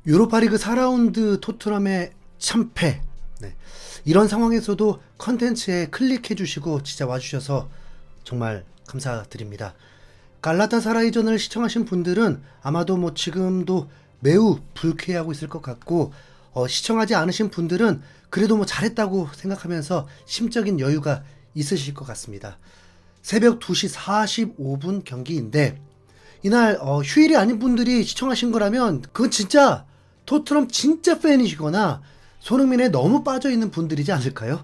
유로파리그 4라운드 토트넘의 참패. 네. 이런 상황에서도 컨텐츠에 클릭해주시고 진짜 와주셔서 정말 감사드립니다. 갈라타사라이전을 시청하신 분들은 아마도 지금도 매우 불쾌하고 있을 것 같고, 시청하지 않으신 분들은 그래도 잘했다고 생각하면서 심적인 여유가 있으실 것 같습니다. 새벽 2시 45분 경기인데, 이날 휴일이 아닌 분들이 시청하신 거라면 그건 진짜 토트넘 진짜 팬이시거나 손흥민에 너무 빠져있는 분들이지 않을까요?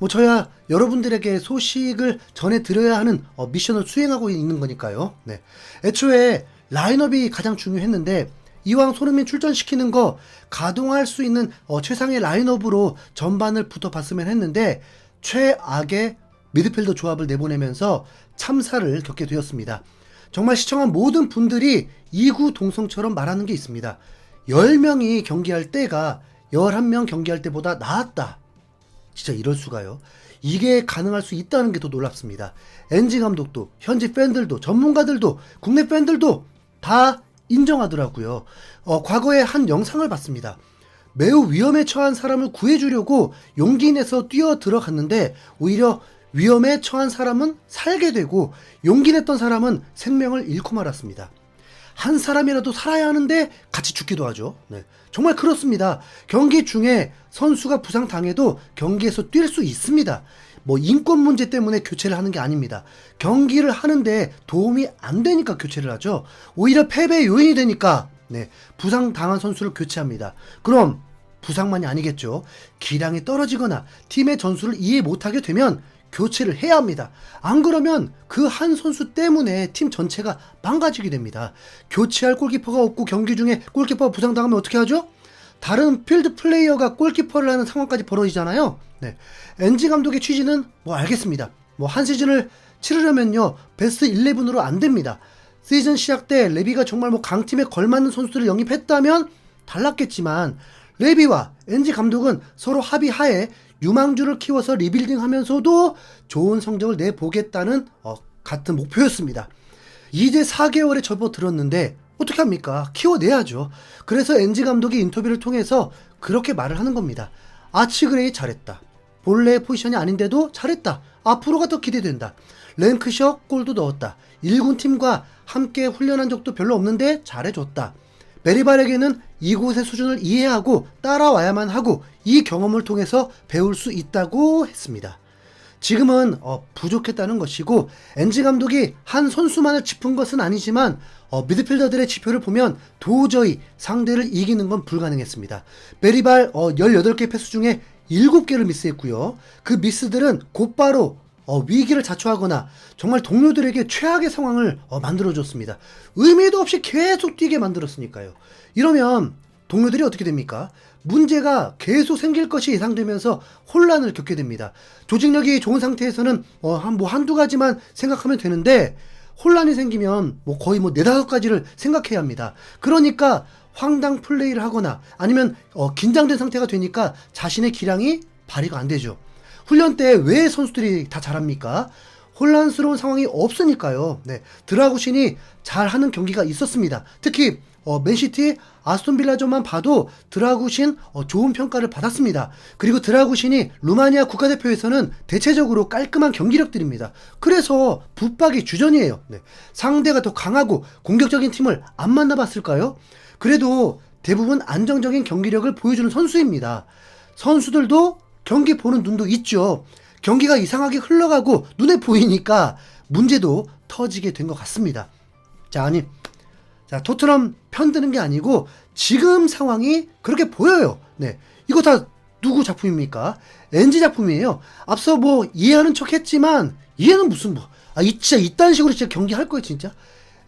저야 여러분들에게 소식을 전해드려야 하는 미션을 수행하고 있는 거니까요. 네. 애초에 라인업이 가장 중요했는데, 이왕 손흥민 출전시키는 거 가동할 수 있는 최상의 라인업으로 전반을 붙어봤으면 했는데, 최악의 미드필더 조합을 내보내면서 참사를 겪게 되었습니다. 정말 시청한 모든 분들이 이구동성처럼 말하는 게 있습니다. 10명이 경기할 때가 11명 경기할 때보다 나았다. 진짜 이럴 수가요? 이게 가능할 수 있다는 게 더 놀랍습니다. 엔지 감독도, 현지 팬들도, 전문가들도, 국내 팬들도 다 인정하더라고요. 과거에 한 영상을 봤습니다. 매우 위험에 처한 사람을 구해주려고 용기 내서 뛰어 들어갔는데 오히려 위험에 처한 사람은 살게 되고 용기 냈던 사람은 생명을 잃고 말았습니다. 한 사람이라도 살아야 하는데 같이 죽기도 하죠. 네, 정말 그렇습니다. 경기 중에 선수가 부상당해도 경기에서 뛸 수 있습니다. 인권 문제 때문에 교체를 하는 게 아닙니다. 경기를 하는데 도움이 안 되니까 교체를 하죠. 오히려 패배의 요인이 되니까 부상당한 선수를 교체합니다. 그럼 부상만이 아니겠죠. 기량이 떨어지거나 팀의 전술을 이해 못하게 되면 교체를 해야 합니다. 안 그러면 그 한 선수 때문에 팀 전체가 망가지게 됩니다. 교체할 골키퍼가 없고 경기 중에 골키퍼가 부상당하면 어떻게 하죠? 다른 필드 플레이어가 골키퍼를 하는 상황까지 벌어지잖아요. 네. 엔지 감독의 취지는 알겠습니다. 한 시즌을 치르려면요 베스트 11으로 안 됩니다. 시즌 시작 때 레비가 정말 강팀에 걸맞는 선수들을 영입했다면 달랐겠지만, 레비와 엔지 감독은 서로 합의하에 유망주를 키워서 리빌딩 하면서도 좋은 성적을 내보겠다는 같은 목표였습니다. 이제 4개월에 접어들었는데 어떻게 합니까? 키워내야죠. 그래서 엔지 감독이 인터뷰를 통해서 그렇게 말을 하는 겁니다. 아치그레이 잘했다. 본래의 포지션이 아닌데도 잘했다. 앞으로가 더 기대된다. 랭크셔 골도 넣었다. 1군 팀과 함께 훈련한 적도 별로 없는데 잘해줬다. 베리발에게는 이곳의 수준을 이해하고 따라와야만 하고 이 경험을 통해서 배울 수 있다고 했습니다. 지금은 부족했다는 것이고, 엔지 감독이 한 선수만을 짚은 것은 아니지만 미드필더들의 지표를 보면 도저히 상대를 이기는 건 불가능했습니다. 베리발 18개 패스 중에 7개를 미스했고요. 그 미스들은 곧바로 위기를 자초하거나 정말 동료들에게 최악의 상황을 만들어줬습니다. 의미도 없이 계속 뛰게 만들었으니까요. 이러면 동료들이 어떻게 됩니까? 문제가 계속 생길 것이 예상되면서 혼란을 겪게 됩니다. 조직력이 좋은 상태에서는 한두 가지만 생각하면 되는데, 혼란이 생기면 거의 4-5가지를 생각해야 합니다. 그러니까 황당 플레이를 하거나 아니면 긴장된 상태가 되니까 자신의 기량이 발휘가 안 되죠. 훈련 때 왜 선수들이 다 잘합니까? 혼란스러운 상황이 없으니까요. 네, 드라구신이 잘하는 경기가 있었습니다. 특히 맨시티, 아스톤빌라전만 봐도 드라구신 좋은 평가를 받았습니다. 그리고 드라구신이 루마니아 국가대표에서는 대체적으로 깔끔한 경기력들입니다. 그래서 붙박이 주전이에요. 네, 상대가 더 강하고 공격적인 팀을 안 만나봤을까요? 그래도 대부분 안정적인 경기력을 보여주는 선수입니다. 선수들도 경기 보는 눈도 있죠. 경기가 이상하게 흘러가고 눈에 보이니까 문제도 터지게 된 것 같습니다. 토트넘 편드는 게 아니고 지금 상황이 그렇게 보여요. 네, 이거 다 누구 작품입니까? 엔지 작품이에요. 앞서 이해하는 척 했지만 이해는 무슨 진짜 이딴 식으로 진짜 경기할 거예요 진짜.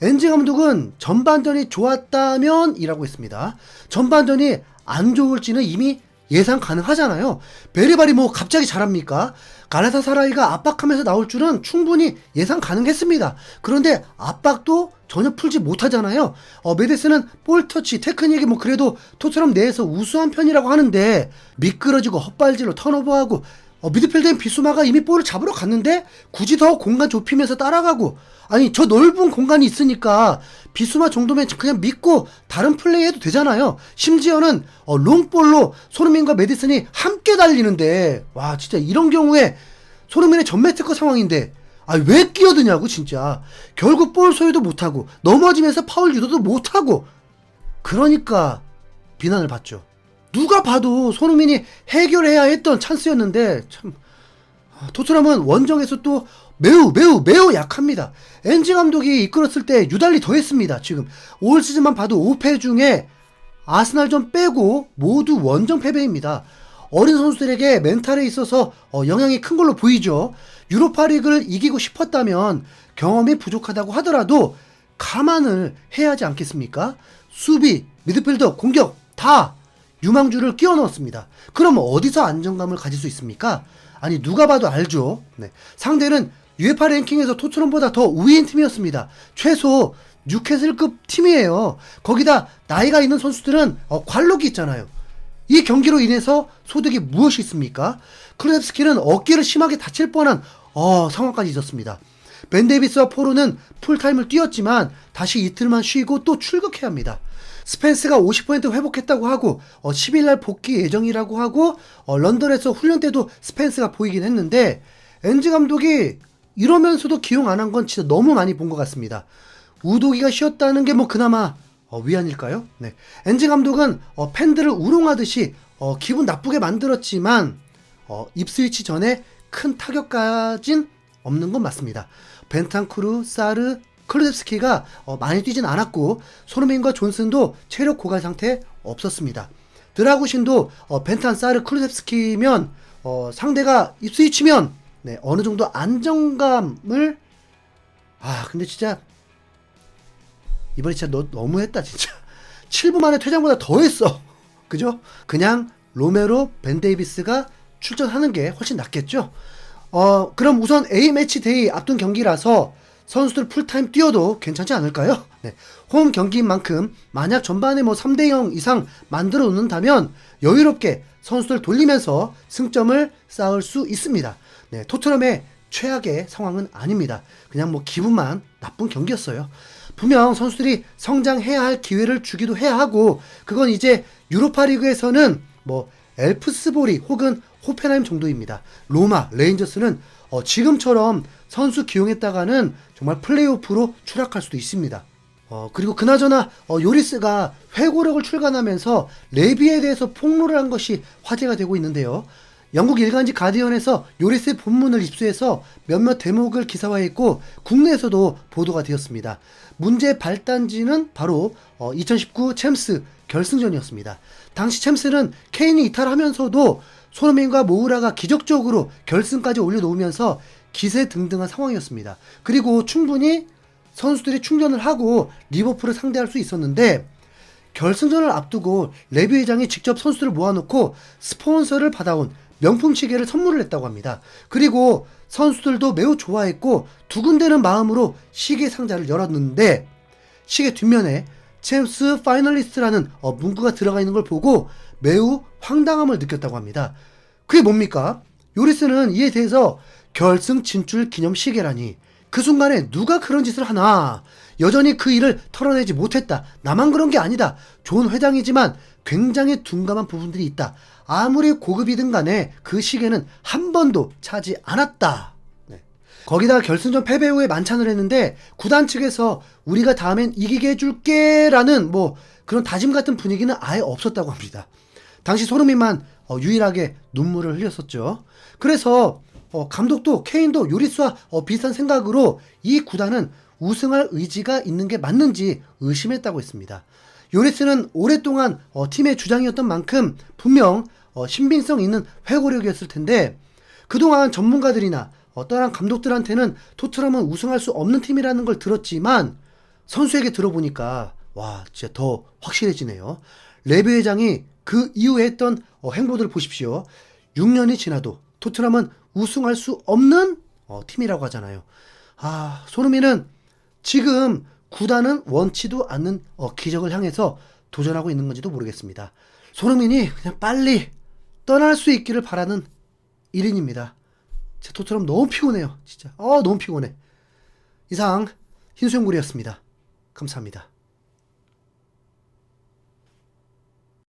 엔지 감독은 전반전이 좋았다면 이라고 했습니다. 전반전이 안 좋을지는 이미 예상 가능하잖아요. 베리발이 갑자기 잘합니까? 갈라타사라이가 압박하면서 나올 줄은 충분히 예상 가능했습니다. 그런데 압박도 전혀 풀지 못하잖아요. 메데스는 볼터치, 테크닉이 그래도 토트넘 내에서 우수한 편이라고 하는데 미끄러지고 헛발질로 턴오버하고 미드필더인 비수마가 이미 볼을 잡으러 갔는데 굳이 더 공간 좁히면서 따라가고, 아니 저 넓은 공간이 있으니까 비수마 정도면 그냥 믿고 다른 플레이 해도 되잖아요. 심지어는 롱볼로 손흥민과 메디슨이 함께 달리는데, 와 진짜 이런 경우에 손흥민의 전매 특허 상황인데 왜 끼어드냐고 진짜. 결국 볼 소유도 못하고 넘어지면서 파울 유도도 못하고, 그러니까 비난을 받죠. 누가 봐도 손흥민이 해결해야 했던 찬스였는데, 참 토트넘은 원정에서 또 매우 약합니다. 엔지 감독이 이끌었을 때 유달리 더했습니다. 지금 올 시즌만 봐도 5패 중에 아스날전 빼고 모두 원정 패배입니다. 어린 선수들에게 멘탈에 있어서 영향이 큰 걸로 보이죠. 유로파리그를 이기고 싶었다면 경험이 부족하다고 하더라도 감안을 해야 하지 않겠습니까? 수비, 미드필더, 공격 다 유망주를 끼워 넣었습니다. 그럼 어디서 안정감을 가질 수 있습니까? 아니 누가 봐도 알죠. 네. 상대는 UEFA 랭킹에서 토트넘보다 더 우위인 팀이었습니다. 최소 뉴캐슬급 팀이에요. 거기다 나이가 있는 선수들은 관록이 있잖아요. 이 경기로 인해서 소득이 무엇이 있습니까? 클루셉스키는 어깨를 심하게 다칠 뻔한 상황까지 있었습니다. 벤 데이비스와 포로는 풀타임을 뛰었지만 다시 이틀만 쉬고 또 출국해야 합니다. 스펜스가 50% 회복했다고 하고 10일날 복귀 예정이라고 하고 런던에서 훈련 때도 스펜스가 보이긴 했는데, 엔지 감독이 이러면서도 기용 안 한 건 진짜 너무 많이 본 것 같습니다. 우도기가 쉬었다는 게 뭐 그나마 위안일까요? 네. 엔지 감독은 팬들을 우롱하듯이 기분 나쁘게 만들었지만 입스위치 전에 큰 타격까진 없는 건 맞습니다. 벤탄쿠르, 사르, 클루셉스키가 많이 뛰진 않았고 손흥민과 존슨도 체력 고갈 상태 없었습니다. 드라구신도 벤탄, 사르, 클루셉스키면 상대가 입스위치면 네, 어느 정도 안정감을 근데 진짜 이번에 진짜 너무했다 진짜. 7분 만에 퇴장보다 더 했어. 그죠? 그냥 로메로, 벤 데이비스가 출전하는 게 훨씬 낫겠죠? 그럼 우선 A매치 데이 앞둔 경기라서 선수들 풀타임 뛰어도 괜찮지 않을까요? 네. 홈 경기인 만큼 만약 전반에 3대0 이상 만들어 놓는다면 여유롭게 선수들 돌리면서 승점을 쌓을 수 있습니다. 네. 토트넘의 최악의 상황은 아닙니다. 그냥 기분만 나쁜 경기였어요. 분명 선수들이 성장해야 할 기회를 주기도 해야 하고, 그건 이제 유로파리그에서는 엘프스보리 혹은 호펜하임 정도입니다. 로마, 레인저스는 지금처럼 선수 기용했다가는 정말 플레이오프로 추락할 수도 있습니다. 그리고 그나저나 요리스가 회고록을 출간하면서 레비에 대해서 폭로를 한 것이 화제가 되고 있는데요. 영국 일간지 가디언에서 요리스의 본문을 입수해서 몇몇 대목을 기사화했고 국내에서도 보도가 되었습니다. 문제의 발단지는 바로 2019 챔스 결승전이었습니다. 당시 챔스는 케인이 이탈하면서도 손흥민과 모우라가 기적적으로 결승까지 올려놓으면서 기세등등한 상황이었습니다. 그리고 충분히 선수들이 충전을 하고 리버풀을 상대할 수 있었는데, 결승전을 앞두고 레비 회장이 직접 선수들을 모아놓고 스폰서를 받아온 명품 시계를 선물을 했다고 합니다. 그리고 선수들도 매우 좋아했고 두근대는 마음으로 시계 상자를 열었는데, 시계 뒷면에 챔스 파이널리스트라는 문구가 들어가 있는 걸 보고 매우 황당함을 느꼈다고 합니다. 그게 뭡니까? 요리스는 이에 대해서 결승 진출 기념 시계라니, 그 순간에 누가 그런 짓을 하나, 여전히 그 일을 털어내지 못했다, 나만 그런 게 아니다, 좋은 회장이지만 굉장히 둔감한 부분들이 있다, 아무리 고급이든 간에 그 시계는 한 번도 차지 않았다. 네. 거기다 결승전 패배 후에 만찬을 했는데 구단 측에서 우리가 다음엔 이기게 해줄게 라는 그런 다짐 같은 분위기는 아예 없었다고 합니다. 당시 손흥민만 유일하게 눈물을 흘렸었죠. 그래서 감독도 케인도 요리스와 비슷한 생각으로 이 구단은 우승할 의지가 있는 게 맞는지 의심했다고 했습니다. 요리스는 오랫동안 팀의 주장이었던 만큼 분명 신빙성 있는 회고력이었을 텐데, 그동안 전문가들이나 떠난 감독들한테는 토트넘은 우승할 수 없는 팀이라는 걸 들었지만 선수에게 들어보니까 와 진짜 더 확실해지네요. 레비 회장이 그 이후에 했던 행보들을 보십시오. 6년이 지나도 토트넘은 우승할 수 없는 팀이라고 하잖아요. 손흥민은 지금 구단은 원치도 않는 기적을 향해서 도전하고 있는 건지도 모르겠습니다. 손흥민이 그냥 빨리 떠날 수 있기를 바라는 1인입니다. 제 토트넘 너무 피곤해요. 진짜. 너무 피곤해. 이상 흰수염구리였습니다. 감사합니다.